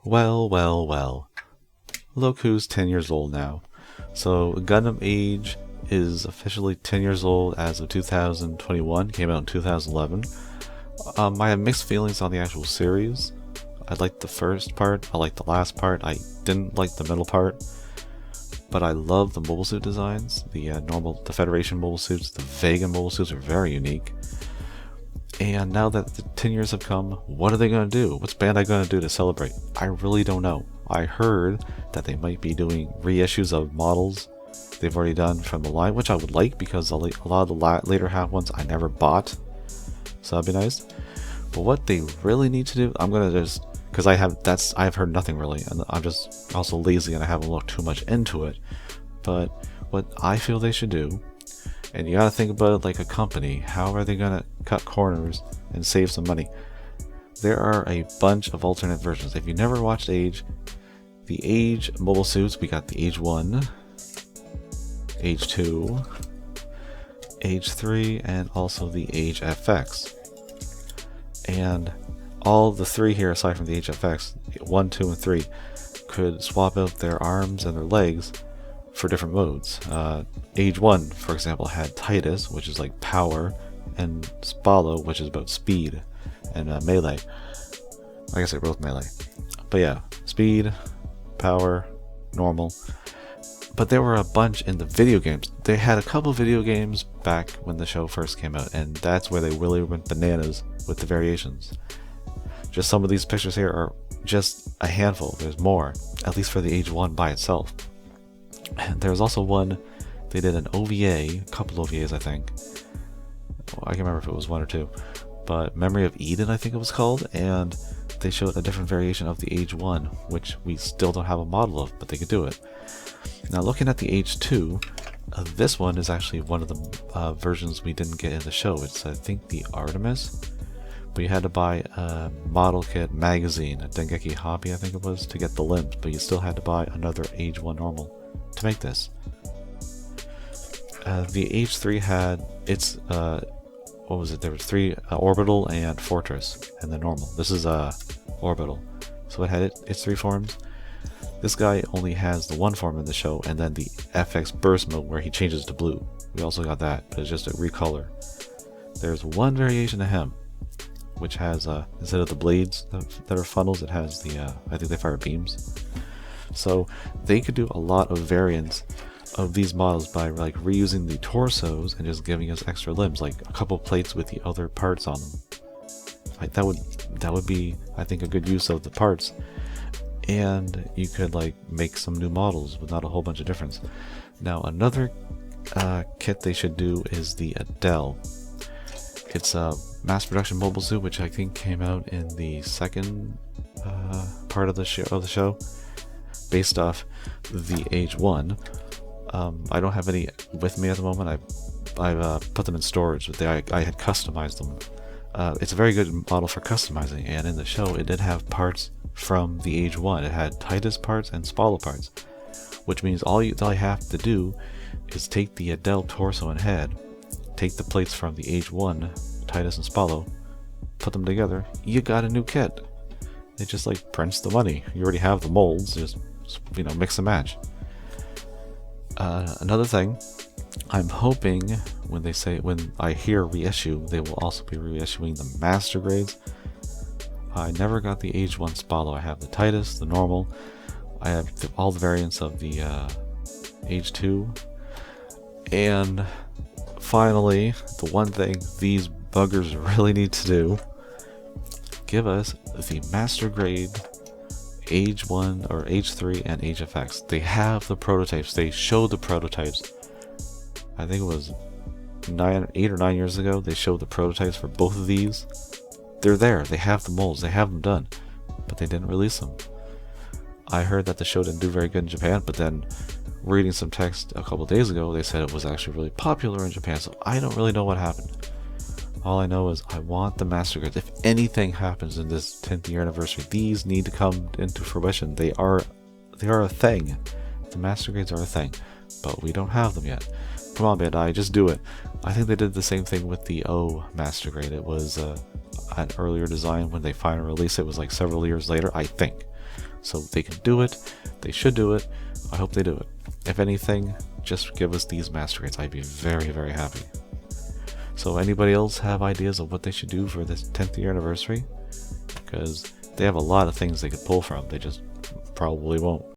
Well. Look who's 10 years old now. So Gundam Age is officially 10 years old as of 2021, came out in 2011. I have mixed feelings on the actual series. I liked the first part, I liked the last part, I didn't like the middle part. But I love the mobile suit designs. The Federation mobile suits, the Vega mobile suits are very unique. And now that the 10 years have come, what are they going to do? What's Bandai going to do to celebrate? I really don't know. I heard that they might be doing reissues of models they've already done from the line, which I would like because a lot of the later half ones I never bought. So that'd be nice. But what they really need to do, I'm going to just, because I've heard nothing really, and I'm just also lazy and I haven't looked too much into it. But what I feel they should do, and you gotta think about it like a company, how are they gonna cut corners and save some money? There are a bunch of alternate versions. If you never watched Age, the Age mobile suits, we got the Age 1, Age 2, Age 3, and also the Age FX. And all the three here, aside from the Age FX, 1, 2, and 3, could swap out their arms and their legs for different modes. Age 1, for example, had Titus, which is like power, and Spallo, which is about speed and melee. I guess I wrote melee. But yeah, speed, power, normal. But there were a bunch in the video games. They had a couple video games back when the show first came out, and that's where they really went bananas with the variations. Just some of these pictures here are just a handful. There's more, at least for the Age 1 by itself. And there's also one, they did an OVA, a couple OVAs I think. I can't remember if it was one or two. But Memory of Eden I think it was called, and they showed a different variation of the Age 1, which we still don't have a model of, but they could do it. Now looking at the Age 2, this one is actually one of the versions we didn't get in the show. It's I think the Artemis. But you had to buy a model kit magazine, a Dengeki Hobby I think it was, to get the limbs, but you still had to buy another Age 1 normal to make this. The Age 3 had its, what was it, there was 3, Orbital and Fortress, and the normal. This is Orbital, so it had its 3 forms. This guy only has the 1 form in the show, and then the FX Burst mode where he changes to blue. We also got that, but it's just a recolor. There's one variation of him, which has, instead of the blades that are funnels, it has the, I think they fire beams. So they could do a lot of variants of these models by like reusing the torsos and just giving us extra limbs, like a couple plates with the other parts on them. Like that would be, I think, a good use of the parts. And you could like make some new models with not a whole bunch of difference. Now another kit they should do is the Adele. It's a mass production mobile suit, which I think came out in the second part of the show, based off the Age 1. I don't have any with me at the moment. I've put them in storage, but I had customized them. It's a very good model for customizing, and in the show it did have parts from the Age 1. It had Titus parts and Spallo parts, which means all I have to do is take the Adele torso and head, take the plates from the Age 1, Titus and Spallo, put them together, you got a new kit. It just like prints the money. You already have the molds, just mix and match. Another thing, I'm hoping when I hear reissue, they will also be reissuing the master grades. I never got the Age 1 Spallo. I have the Titus, the normal. I have all the variants of the Age 2. And finally, the one thing these buggers really need to do, give us the master grade Age 1 or Age 3 and Age FX. They have the prototypes. They showed the prototypes. I think it was 8 or 9 years ago. They showed the prototypes for both of these. They're there. They have the molds. They have them done, but they didn't release them. I heard that the show didn't do very good in Japan, but then reading some text a couple days ago, they said it was actually really popular in Japan, so I don't really know what happened. All I know is I want the master grades. If anything happens in this 10th year anniversary, these need to come into fruition. They are a thing. The master grades are a thing, but we don't have them yet. Come on, Bandai, just do it. I think they did the same thing with the O master grade. It was an earlier design when they finally released it. It was like several years later, I think. So they can do it. They should do it. I hope they do it. If anything, just give us these master grades. I'd be very, very happy. So anybody else have ideas of what they should do for this 10th year anniversary? Because they have a lot of things they could pull from. They just probably won't.